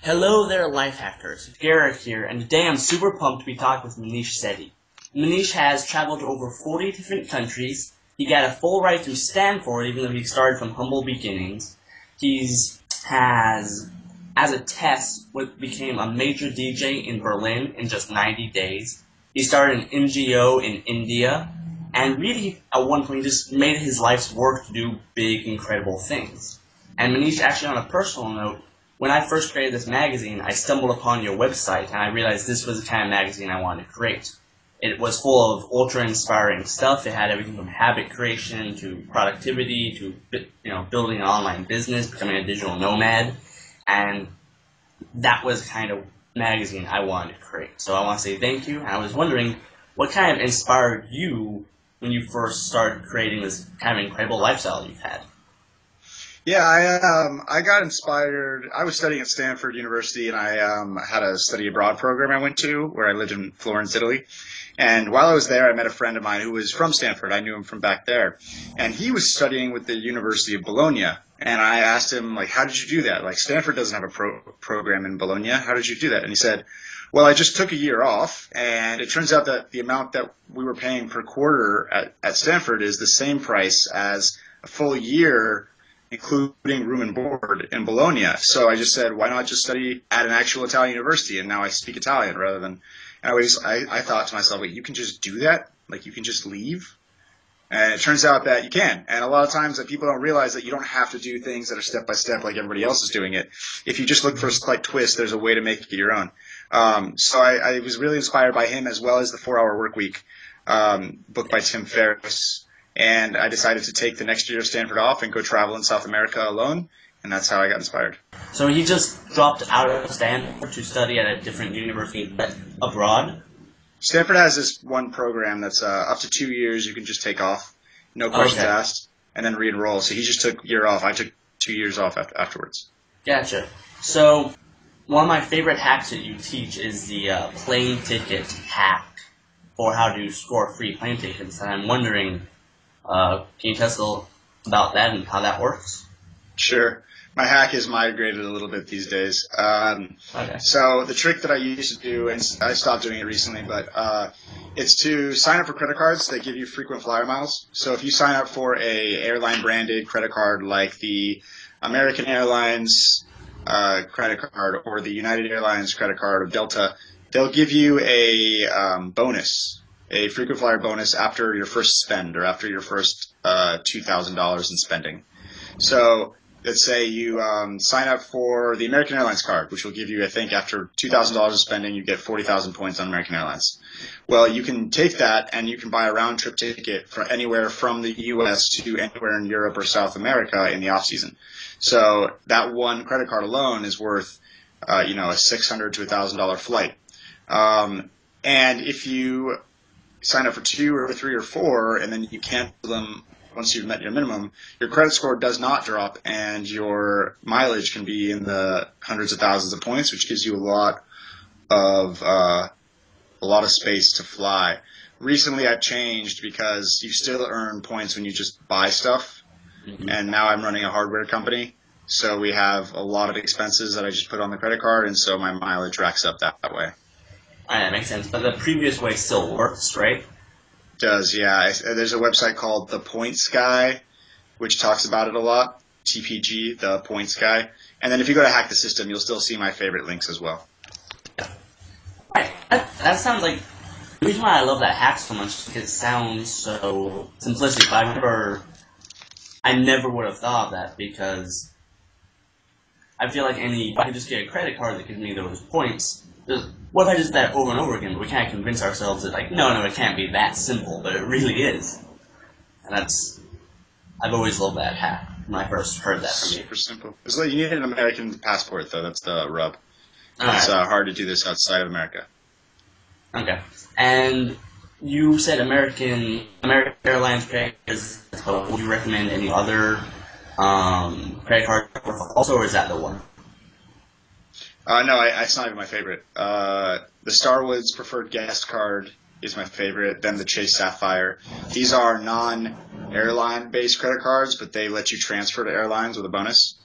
Hello there, life hackers. Garrett here, and today I'm super pumped to be talking with Maneesh Sethi. Maneesh has traveled to over 40 different countries. He got a full ride through Stanford, even though he started from humble beginnings. As a test, became a major DJ in Berlin in just 90 days. He started an NGO in India, and really, at one point, he just made it his life's work to do big, incredible things. And Maneesh, actually, on a personal note, when I first created this magazine, I stumbled upon your website, and I realized this was the kind of magazine I wanted to create. It was full of ultra-inspiring stuff. It had everything from habit creation to productivity to building an online business, becoming a digital nomad, and that was the kind of magazine I wanted to create. So I want to say thank you, and I was wondering what kind of inspired you when you first started creating this kind of incredible lifestyle you've had. Yeah, I got inspired. I was studying at Stanford University, and I had a study abroad program I went to where I lived in Florence, Italy. And while I was there, I met a friend of mine who was from Stanford. I knew him from back there, and he was studying with the University of Bologna. And I asked him, like, how did you do that? Like, Stanford doesn't have a program in Bologna. How did you do that? And he said, well, I just took a year off, and it turns out that the amount that we were paying per quarter at Stanford is the same price as a full year, including room and board in Bologna. So I just said, why not just study at an actual Italian university? And now I speak Italian rather than. And I thought to myself, wait, you can just do that? Like, you can just leave? And it turns out that you can. And a lot of times that people don't realize that you don't have to do things that are step by step like everybody else is doing it. If you just look for a slight twist, there's a way to make it your own. So I was really inspired by him, as well as the 4-Hour Workweek book by Tim Ferriss. And I decided to take the next year of Stanford off and go travel in South America alone, and that's how I got inspired. So he just dropped out of Stanford to study at a different university abroad? Stanford has this one program that's up to 2 years you can just take off, no questions asked, and then re-enroll. So he just took a year off. I took 2 years off afterwards. Gotcha. So one of my favorite hacks that you teach is the plane ticket hack, or how to score free plane tickets, and I'm wondering, can you tell us a little about that and how that works? Sure. My hack has migrated a little bit these days. So the trick that I used to do, and I stopped doing it recently, but it's to sign up for credit cards that give you frequent flyer miles. So if you sign up for a airline branded credit card like the American Airlines credit card or the United Airlines credit card of Delta, they'll give you a bonus. A frequent flyer bonus after your first spend, or after your first $2,000 in spending. So let's say you sign up for the American Airlines card, which will give you, I think, after $2,000 of spending, you get 40,000 points on American Airlines. Well, you can take that and you can buy a round trip ticket for anywhere from the U.S. to anywhere in Europe or South America in the off season. So that one credit card alone is worth, a $600 to $1,000 flight. And if you sign up for 2 or 3 or 4, and then you cancel them once you've met your minimum, your credit score does not drop, and your mileage can be in the hundreds of thousands of points, which gives you a lot of space to fly. Recently, I've changed because you still earn points when you just buy stuff, and now I'm running a hardware company, so we have a lot of expenses that I just put on the credit card, and so my mileage racks up that way. That makes sense, but the previous way still works, right? Does, yeah. There's a website called The Points Guy, which talks about it a lot. TPG, The Points Guy. And then if you go to Hack the System, you'll still see my favorite links as well. Right. That sounds like the reason why I love that hack so much is because it sounds so simplistic. But I never would have thought of that, because I feel like I could just get a credit card that gives me those points. What if I just did that over and over again? But we kind of convince ourselves that, like, no, it can't be that simple, but it really is. And I've always loved that hack when I first heard that from you. Super simple. It's like you need an American passport, though. That's the rub. It's Right. hard to do this outside of America. Okay. And you said American Airlines credit cards. Would you recommend any other credit card also, or is that the one? No, it's not even my favorite. The Starwood's Preferred Guest Card is my favorite, then the Chase Sapphire. These are non-airline-based credit cards, but they let you transfer to airlines with a bonus.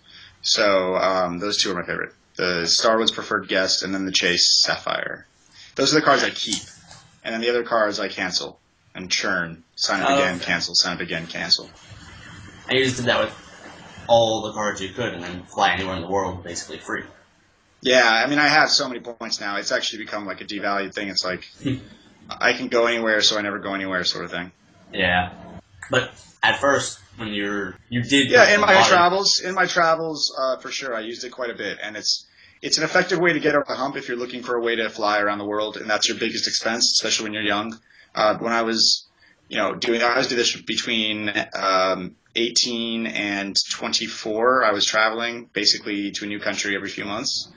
So those two are my favorite. the Starwood's Preferred Guest, and then the Chase Sapphire. Those are the cards I keep. And then the other cards I cancel and churn. Sign up again, cancel, sign up again, cancel. And you just did that with all the cards you could and then fly anywhere in the world basically free. Yeah, I mean, I have so many points now. It's actually become like a devalued thing. It's like I can go anywhere, so I never go anywhere sort of thing. Yeah. But at first, when you did... Yeah, in my travels, for sure, I used it quite a bit. And it's an effective way to get over the hump if you're looking for a way to fly around the world, and that's your biggest expense, especially when you're young. When I was, I was doing this between 18 and 24. I was traveling basically to a new country every few months.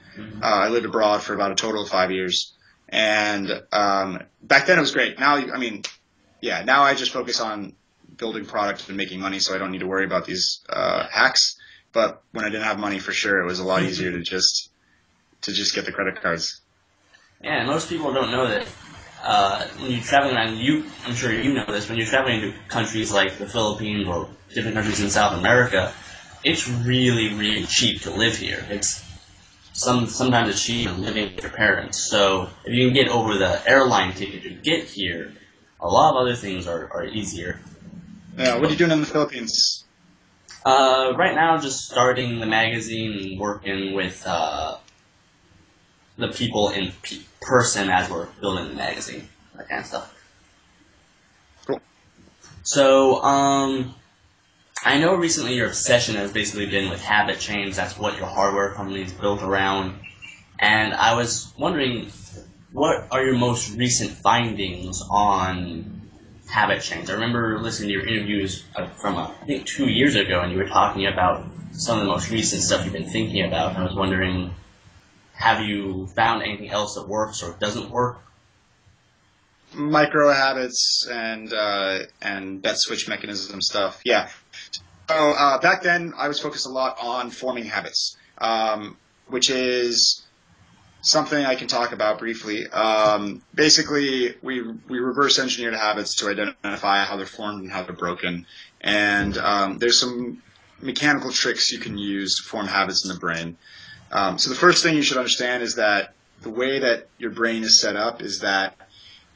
I lived abroad for about a total of 5 years. And back then it was great. Now, now I just focus on building product and making money, so I don't need to worry about these hacks. But when I didn't have money, for sure, it was a lot easier to just get the credit cards. Yeah, and most people don't know that when you're traveling around, I'm sure you know this, when you're traveling to countries like the Philippines or different countries in South America, it's really, really cheap to live here. Sometimes it's cheap living with your parents. So if you can get over the airline ticket to get here, a lot of other things are easier. Yeah, what are you doing in the Philippines? Right now, just starting the magazine and working with the people in person as we're building the magazine, that kind of stuff. Cool. So, I know recently your obsession has basically been with habit change. That's what your hardware company is built around. And I was wondering, what are your most recent findings on habit change? I remember listening to your interviews from, I think, 2 years ago, and you were talking about some of the most recent stuff you've been thinking about. And I was wondering, have you found anything else that works or doesn't work? Micro habits and bet switch mechanism stuff. Yeah. So back then, I was focused a lot on forming habits, which is something I can talk about briefly. Basically, we reverse engineered habits to identify how they're formed and how they're broken. And there's some mechanical tricks you can use to form habits in the brain. So the first thing you should understand is that the way that your brain is set up is that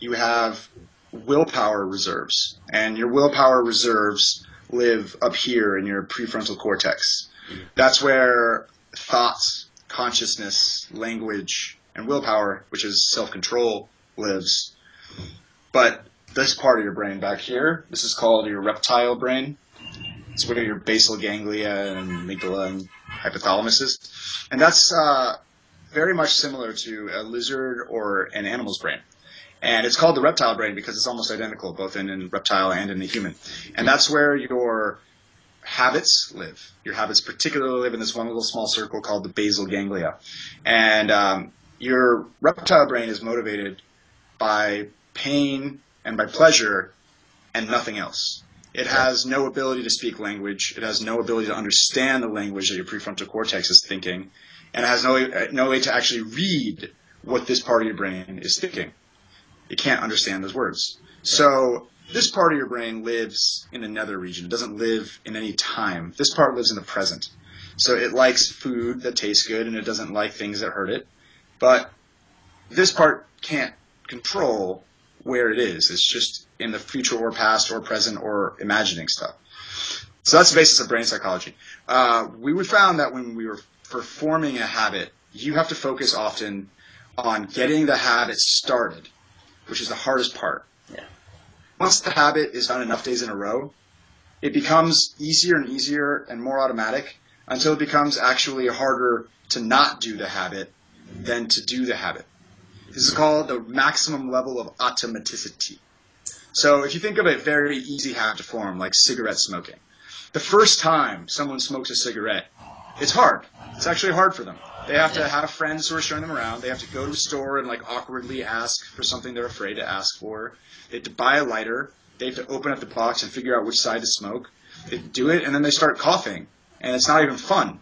you have willpower reserves. And your willpower reserves live up here in your prefrontal cortex. That's where thoughts, consciousness, language, and willpower, which is self-control, lives. But this part of your brain back here, this is called your reptile brain. It's where your basal ganglia and amygdala and hypothalamus is. And that's very much similar to a lizard or an animal's brain. And it's called the reptile brain because it's almost identical, both in a reptile and in the human. And that's where your habits live. Your habits particularly live in this one little small circle called the basal ganglia. And your reptile brain is motivated by pain and by pleasure and nothing else. It has no ability to speak language. It has no ability to understand the language that your prefrontal cortex is thinking. And it has no way to actually read what this part of your brain is thinking. It can't understand those words. So this part of your brain lives in the nether region. It doesn't live in any time. This part lives in the present. So it likes food that tastes good, and it doesn't like things that hurt it. But this part can't control where it is. It's just in the future or past or present or imagining stuff. So that's the basis of brain psychology. We found that when we were forming a habit, you have to focus often on getting the habit started, which is the hardest part. Yeah. Once the habit is done enough days in a row, it becomes easier and easier and more automatic until it becomes actually harder to not do the habit than to do the habit. This is called the maximum level of automaticity. So if you think of a very easy habit to form, like cigarette smoking, the first time someone smokes a cigarette, it's hard. It's actually hard for them. They have to have friends who are showing them around. They have to go to a store and awkwardly ask for something they're afraid to ask for. They have to buy a lighter. They have to open up the box and figure out which side to smoke. They do it, and then they start coughing, and it's not even fun.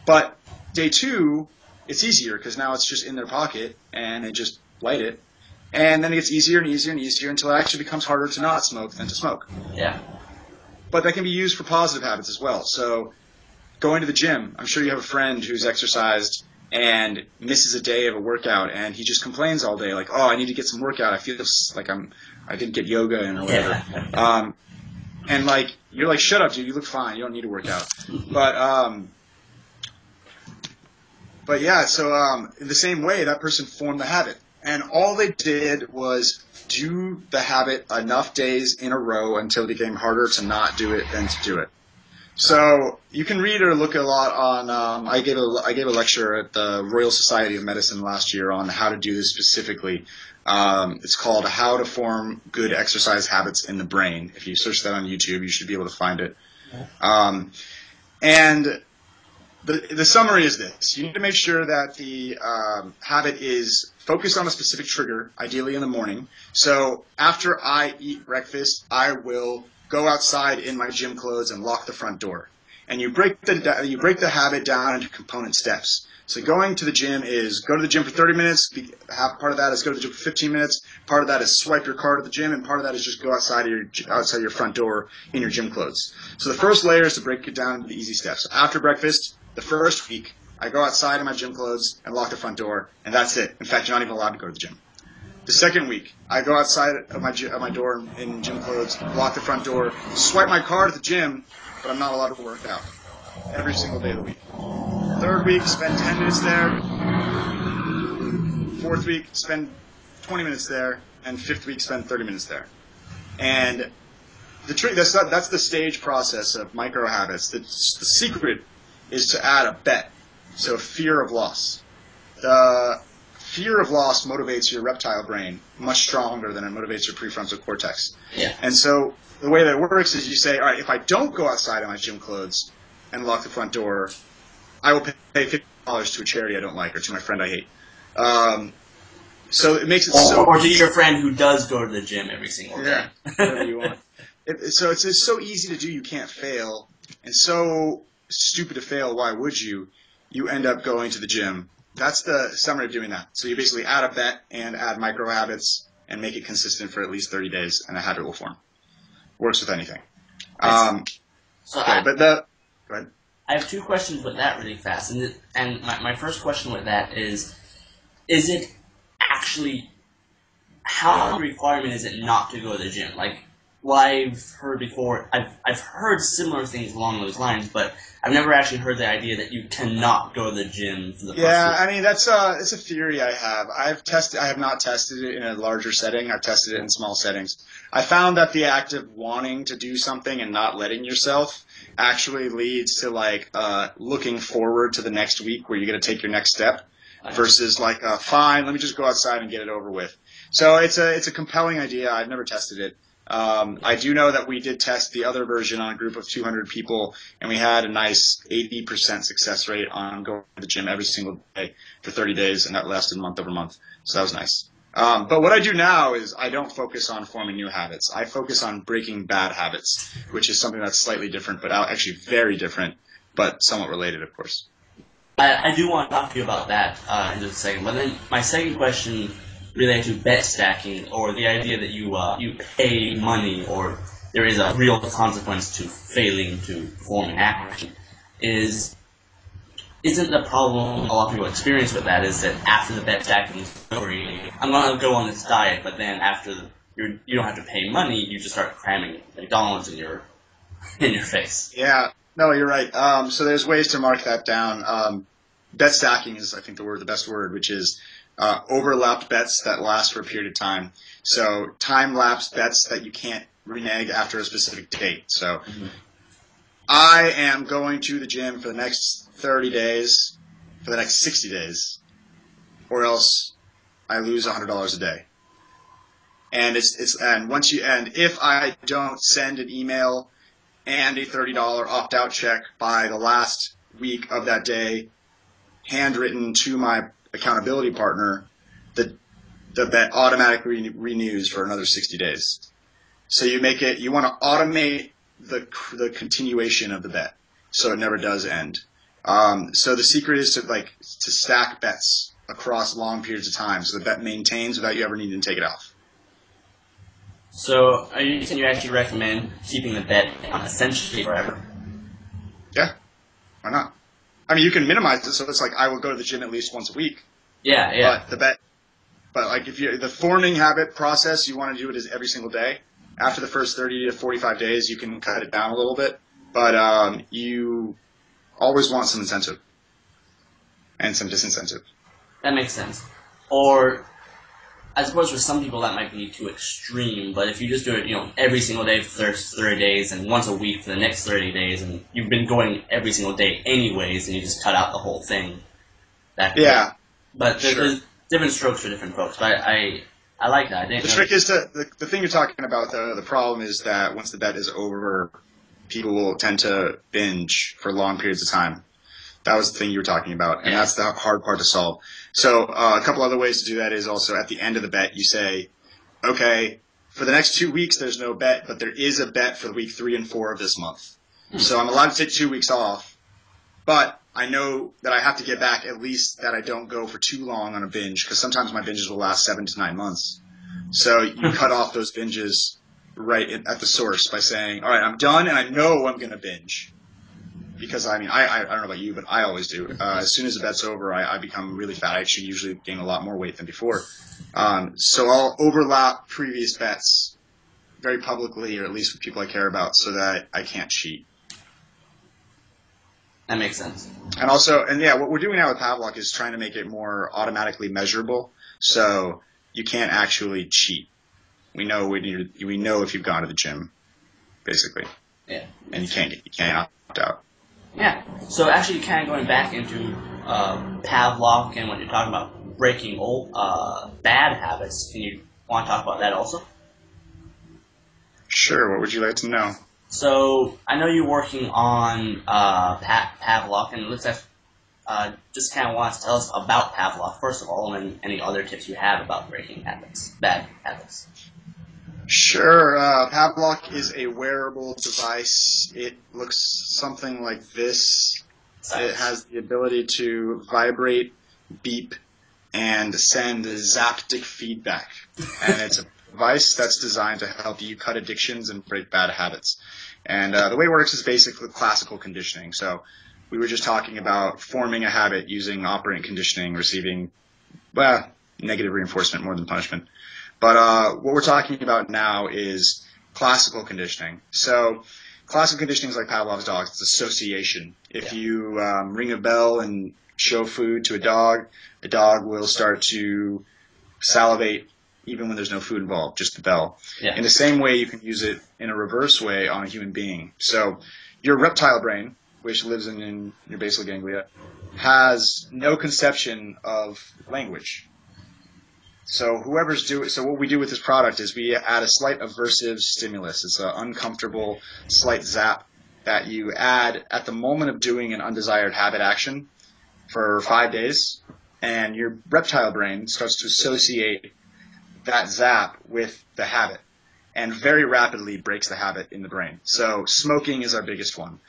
But day two, it's easier because now it's just in their pocket, and they just light it. And then it gets easier and easier and easier until it actually becomes harder to not smoke than to smoke. Yeah. But that can be used for positive habits as well. So going to the gym, I'm sure you have a friend who's exercised and misses a day of a workout, and he just complains all day, like, oh, I need to get some workout. I feel like I didn't get yoga in or whatever. Yeah. And like, you're like, shut up, dude. You look fine. You don't need to work out. But yeah, so in the same way, that person formed the habit. And all they did was do the habit enough days in a row until it became harder to not do it than to do it. So you can read or look a lot on. I gave a lecture at the Royal Society of Medicine last year on how to do this specifically. It's called "How to Form Good Exercise Habits in the Brain." If you search that on YouTube, you should be able to find it. And the summary is this: you need to make sure that the habit is focused on a specific trigger, ideally in the morning. So after I eat breakfast, I will go outside in my gym clothes and lock the front door. And you break the habit down into component steps. So going to the gym is go to the gym for 30 minutes. Part of that is go to the gym for 15 minutes. Part of that is swipe your card at the gym, and part of that is just go outside your front door in your gym clothes. So the first layer is to break it down into the easy steps. So after breakfast, the first week, I go outside in my gym clothes and lock the front door, and that's it. In fact, you're not even allowed to go to the gym. The second week, I go outside of my door in gym clothes, lock the front door, swipe my card at the gym, but I'm not allowed to work out every single day of the week. Third week, spend 10 minutes there. Fourth week, spend 20 minutes there. And fifth week, spend 30 minutes there. And the trick, that's the stage process of micro habits. The secret is to add a bet. So fear of loss. The fear of loss motivates your reptile brain much stronger than it motivates your prefrontal cortex. Yeah. And so the way that works is you say, all right, if I don't go outside in my gym clothes and lock the front door, I will pay $50 to a charity I don't like or to my friend I hate. So it makes it or to your friend who does go to the gym every single day. Yeah, whatever you want. So it's so easy to do, you can't fail, and so stupid to fail, why would you? You end up going to the gym. That's the summary of doing that. So you basically add a bet and add micro habits and make it consistent for at least 30 days, and a habit will form. Works with anything. Go ahead. I have two questions with that really fast, and my first question with that is it actually, how requirement is it not to go to the gym? Like, what I've heard before, I've heard similar things along those lines, but I've never actually heard the idea that you cannot go to the gym for the first week. I mean, it's a theory I have. I have not tested it in a larger setting. I've tested it in small settings. I found that the act of wanting to do something and not letting yourself actually leads to looking forward to the next week where you're going to take your next step versus fine, let me just go outside and get it over with. So it's a compelling idea. I've never tested it. I do know that we did test the other version on a group of 200 people, and we had a nice 80% success rate on going to the gym every single day for 30 days, and that lasted month over month. So that was nice. But what I do now is I don't focus on forming new habits. I focus on breaking bad habits, which is something that's slightly different, but actually very different, but somewhat related, of course. I do want to talk to you about that in just a second. But then my second question related to bet stacking, or the idea that you pay money, or there is a real consequence to failing to perform an action, isn't the problem a lot of people experience with that is that after the bet stacking is over, I'm going to go on this diet, but then after you don't have to pay money, you just start cramming McDonald's in your face. Yeah. No, you're right. So there's ways to mark that down. Bet stacking is, I think, the best word, which is overlapped bets that last for a period of time. So time-lapse bets that you can't renege after a specific date. So I am going to the gym for the next 30 days, for the next 60 days, or else I lose $100 a day. And if I don't send an email and a $30 opt-out check by the last week of that day, handwritten to my accountability partner, the bet automatically renews for another 60 days. So you want to automate the continuation of the bet, so it never does end. So the secret is to stack bets across long periods of time, so the bet maintains without you ever needing to take it off. So are you saying you actually recommend keeping the bet on essentially forever? Yeah, why not? I mean, you can minimize it, so it's like I will go to the gym at least once a week. Yeah, yeah. But like if you the forming habit process, you want to do it as every single day. After the first 30 to 45 days, you can cut it down a little bit, but you always want some incentive and some disincentive. That makes sense. Or I suppose for some people that might be too extreme, but if you just do it, every single day for the first 30 days and once a week for the next 30 days, and you've been going every single day anyways, and you just cut out the whole thing. Yeah. But there's different strokes for different folks. But I like that. The trick is the thing you're talking about. The problem is that once the bet is over, people will tend to binge for long periods of time. That was the thing you were talking about, and that's the hard part to solve. So a couple other ways to do that is also at the end of the bet, you say, okay, for the next 2 weeks, there's no bet, but there is a bet for week 3 and 4 of this month. So I'm allowed to take 2 weeks off, but I know that I have to get back at least that I don't go for too long on a binge, because sometimes my binges will last 7 to 9 months. So you cut off those binges right at the source by saying, all right, I'm done, and I know I'm going to binge. Because, I mean, I don't know about you, but I always do. As soon as the bet's over, I become really fat. I actually usually gain a lot more weight than before. So I'll overlap previous bets very publicly, or at least with people I care about, so that I can't cheat. That makes sense. And also, what we're doing now with Pavlok is trying to make it more automatically measurable, so you can't actually cheat. We know if you've gone to the gym, basically. Yeah. And you can't opt out. Yeah. So actually, kind of going back into Pavlok and when you're talking about breaking old bad habits, you want to talk about that also? Sure. What would you like to know? So I know you're working on Pavlok, and let's just kind of want to tell us about Pavlok first of all, and any other tips you have about breaking bad habits. Sure. Pavlok is a wearable device. It looks something like this. It has the ability to vibrate, beep, and send zaptic feedback. And it's a device that's designed to help you cut addictions and break bad habits. And the way it works is basically classical conditioning. So we were just talking about forming a habit using operant conditioning, receiving, negative reinforcement more than punishment. But what we're talking about now is classical conditioning. So classical conditioning is like Pavlov's dogs. It's association. If you ring a bell and show food to a dog will start to salivate even when there's no food involved, just the bell. Yeah. In the same way, you can use it in a reverse way on a human being. So your reptile brain, which lives in your basal ganglia, has no conception of language. So what we do with this product is we add a slight aversive stimulus. It's an uncomfortable slight zap that you add at the moment of doing an undesired habit action for 5 days, and your reptile brain starts to associate that zap with the habit and very rapidly breaks the habit in the brain. So smoking is our biggest one.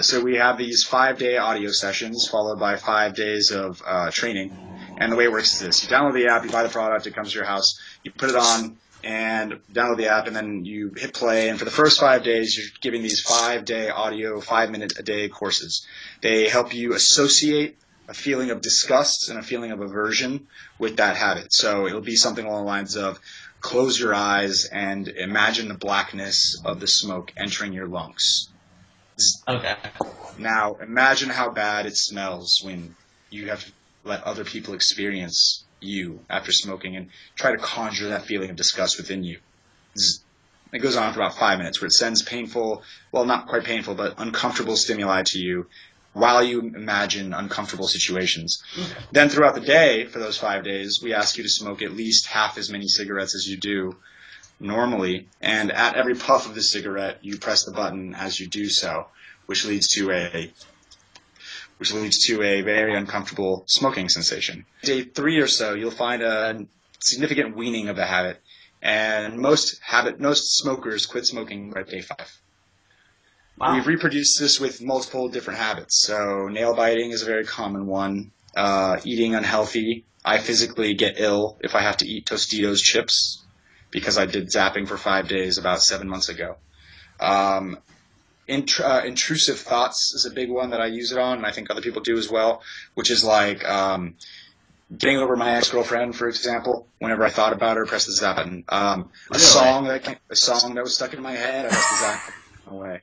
So we have these 5-day audio sessions followed by 5 days of training. And the way it works is this. You download the app, you buy the product, it comes to your house, you put it on, and download the app, and then you hit play. And for the first 5 days, you're giving these 5-day audio, 5-minute-a-day courses. They help you associate a feeling of disgust and a feeling of aversion with that habit. So it'll be something along the lines of close your eyes and imagine the blackness of the smoke entering your lungs. Okay. Now, imagine how bad it smells when you have to let other people experience you after smoking and try to conjure that feeling of disgust within you. It goes on for about 5 minutes where it sends painful, well, not quite painful, but uncomfortable stimuli to you while you imagine uncomfortable situations. Okay. Then throughout the day, for those 5 days, we ask you to smoke at least half as many cigarettes as you do normally, and at every puff of the cigarette, you press the button as you do so, which leads to a very uncomfortable smoking sensation. Day 3 or so, you'll find a significant weaning of the habit, and most smokers quit smoking by day 5. Wow. We've reproduced this with multiple different habits. So nail biting is a very common one. Eating unhealthy. I physically get ill if I have to eat Tostitos chips because I did zapping for 5 days about 7 months ago. intrusive thoughts is a big one that I use it on, and I think other people do as well, which is like getting over my ex-girlfriend, for example. Whenever I thought about her, press the zap button. A song that was stuck in my head, I press the zap button away.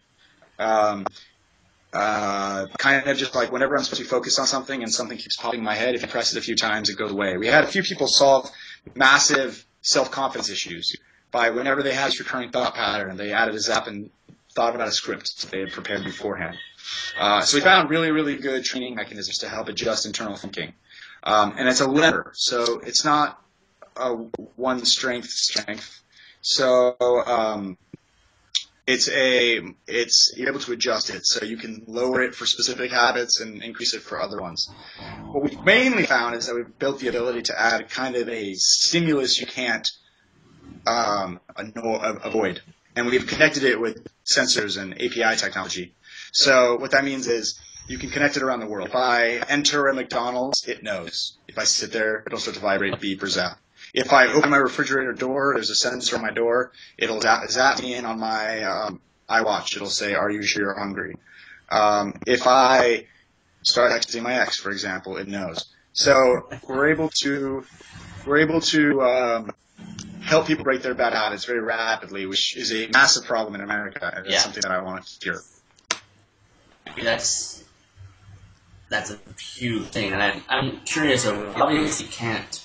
Kind of just like whenever I'm supposed to focus on something and something keeps popping in my head, if you press it a few times, it goes away. We had a few people solve massive self-confidence issues by whenever they had this recurring thought pattern, they added a zap and thought about a script they had prepared beforehand. So we found really, really good training mechanisms to help adjust internal thinking. And it's a lever, so it's not a one strength. So you're able to adjust it, so you can lower it for specific habits and increase it for other ones. What we've mainly found is that we've built the ability to add kind of a stimulus you can't avoid, and we've connected it with sensors and API technology. So what that means is you can connect it around the world. If I enter a McDonald's, it knows. If I sit there, it'll start to vibrate, beep, or zap. If I open my refrigerator door, there's a sensor on my door. It'll zap me in on my iWatch. It'll say, "Are you sure you're hungry?" If I start texting my ex, for example, it knows. So we're able to help people break their bad habits very rapidly, which is a massive problem in America, and it's something that I want to cure. That's a huge thing, and I'm curious. Obviously, you can't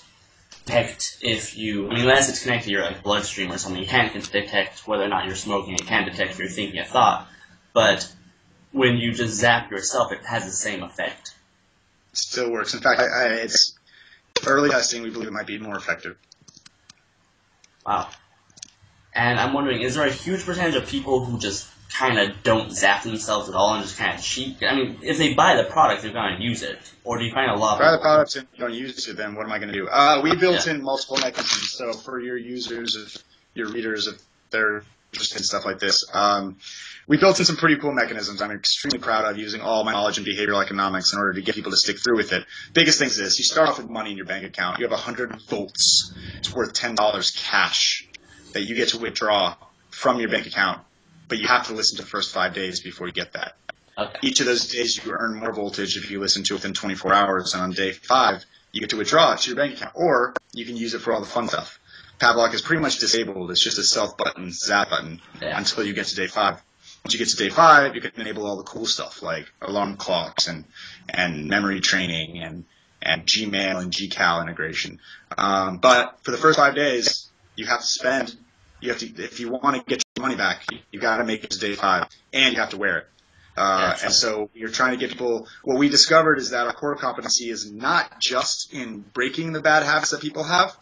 detect if you, unless it's connected to your bloodstream or something, you can't detect whether or not you're smoking. It can't detect if you're thinking a thought. But when you just zap yourself, it has the same effect. It still works. In fact, it's early testing. We believe it might be more effective. Wow. And I'm wondering, is there a huge percentage of people who just kind of don't zap themselves at all and just kind of cheat? If they buy the product, they're going to use it. Or do you find a lot of buy the product and you don't use it, then what am I going to do? We built in multiple mechanisms. So for your users, your readers, if they're interested in stuff like this, we built in some pretty cool mechanisms I'm extremely proud of, using all my knowledge in behavioral economics in order to get people to stick through with it. Biggest thing is this. You start off with money in your bank account. You have 100 volts. It's worth $10 cash that you get to withdraw from your bank account. But you have to listen to the first 5 days before you get that. Okay. Each of those days you earn more voltage if you listen to it within 24 hours, and on day 5 you get to withdraw it to your bank account, or you can use it for all the fun stuff. Pavlok is pretty much disabled. It's just a self button, zap button, until you get to day 5. Once you get to day 5, you can enable all the cool stuff like alarm clocks and memory training and Gmail and GCal integration. But for the first 5 days, you have to spend. If you want to get your money back, you got to make it to day 5, and you have to wear it. And so you're trying to get people. What we discovered is that our core competency is not just in breaking the bad habits that people have,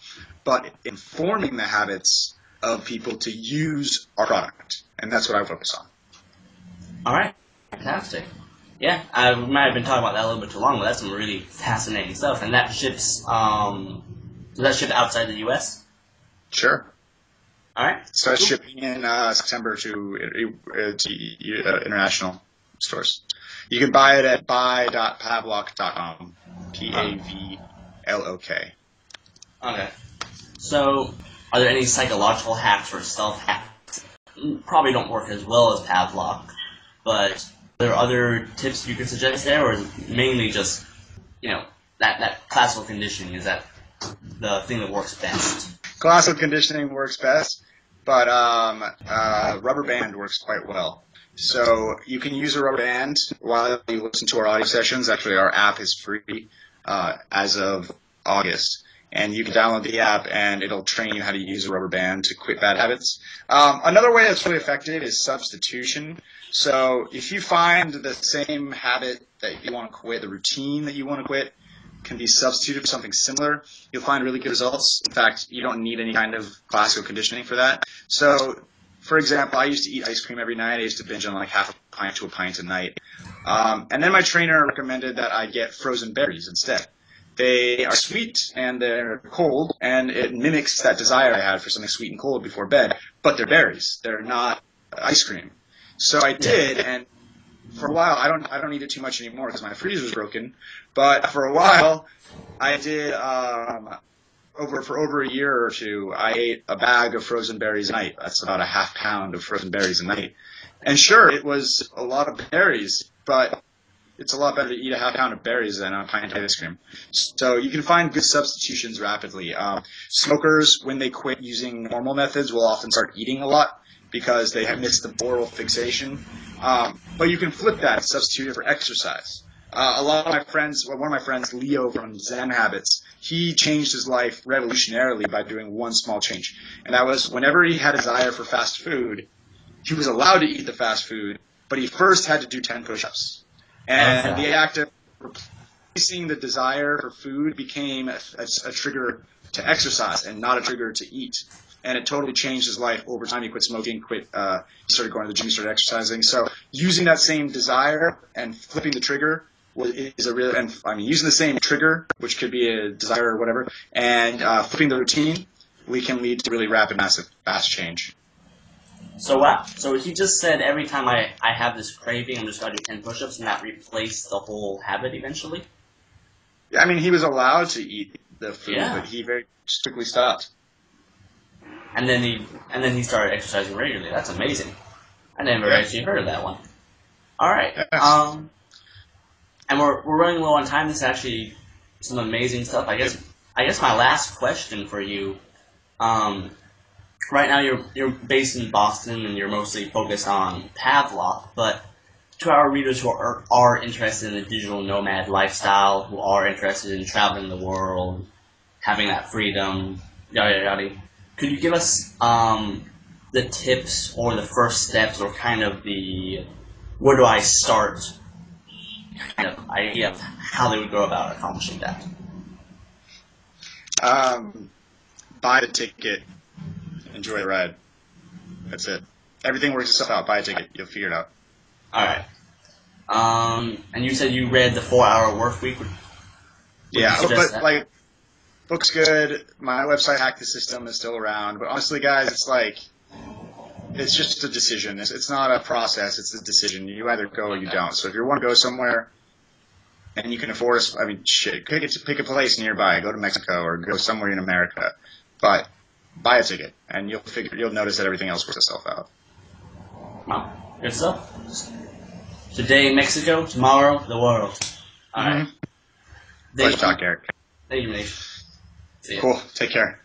but informing the habits of people to use our product, and that's what I focus on. All right, fantastic. Yeah, I might have been talking about that a little bit too long, but that's some really fascinating stuff. And that ships. Does that ship outside the U.S.? Sure. All right. Starts shipping in September to international stores. You can buy it at buy.pavlok.com. Pavlok. Okay. So, are there any psychological hacks or self-hacks? Probably don't work as well as Pavlok, but are there other tips you could suggest there, or is it mainly just, that classical conditioning? Is that the thing that works best? Classical conditioning works best, but rubber band works quite well. So you can use a rubber band while you listen to our audio sessions. Actually, our app is free as of August. And you can download the app, and it'll train you how to use a rubber band to quit bad habits. Another way that's really effective is substitution. So if you find the same habit that you want to quit, the routine that you want to quit, can be substituted for something similar, you'll find really good results. In fact, you don't need any kind of classical conditioning for that. So, for example, I used to eat ice cream every night. I used to binge on like half a pint to a pint a night. And then my trainer recommended that I get frozen berries instead. They are sweet and they're cold, and it mimics that desire I had for something sweet and cold before bed, but they're berries. They're not ice cream. So I did, and for a while, I don't eat it too much anymore because my freezer's broken. But for a while, I did for over a year or two. I ate a bag of frozen berries a night. That's about a half pound of frozen berries a night, And sure, it was a lot of berries, but it's a lot better to eat a half pound of berries than a pint of ice cream. So you can find good substitutions rapidly. Smokers, when they quit using normal methods, will often start eating a lot because they have missed the oral fixation. But you can flip that and substitute it for exercise. A lot of my friends, one of my friends, Leo from Zen Habits, he changed his life revolutionarily by doing one small change. And that was whenever he had a desire for fast food, he was allowed to eat the fast food, but he first had to do 10 push-ups. And the act of replacing the desire for food became a trigger to exercise and not a trigger to eat. And it totally changed his life over time. He quit smoking, he started going to the gym, he started exercising. So using that same desire and flipping the trigger is a real, and I mean, using the same trigger, which could be a desire or whatever, and flipping the routine, we can lead to really rapid, massive, fast change. So wow. So he just said every time I have this craving, I'm just going to do 10 push-ups, and that replaced the whole habit eventually? Yeah, I mean, he was allowed to eat the food, but he very strictly stopped. And then he started exercising regularly. That's amazing. I never actually heard of that one. All right. Yes. And we're running low on time. This is actually some amazing stuff. I guess my last question for you. Right now you're based in Boston and you're mostly focused on Pavlok, but to our readers who are interested in the digital nomad lifestyle, who are interested in traveling the world, having that freedom, yada yada, could you give us the tips or the first steps or kind of the where do I start kind of idea of how they would go about accomplishing that? Buy the ticket. Enjoy the ride. That's it. Everything works itself out. Buy a ticket. You'll figure it out. All right. And you said you read the 4-Hour Work Week. Yeah, but like, book's good. My website, Hack the System, is still around. But honestly, guys, it's just a decision. It's not a process. It's a decision. You either go or you don't. So if you want to go somewhere and you can afford I mean, shit, pick a place nearby. Go to Mexico or go somewhere in America. But buy a ticket, and you'll notice that everything else works itself out. Wow, good stuff. Today, Mexico. Tomorrow, the world. All right. Pleasure talk, Eric. Thank you, Maneesh. Cool. Take care.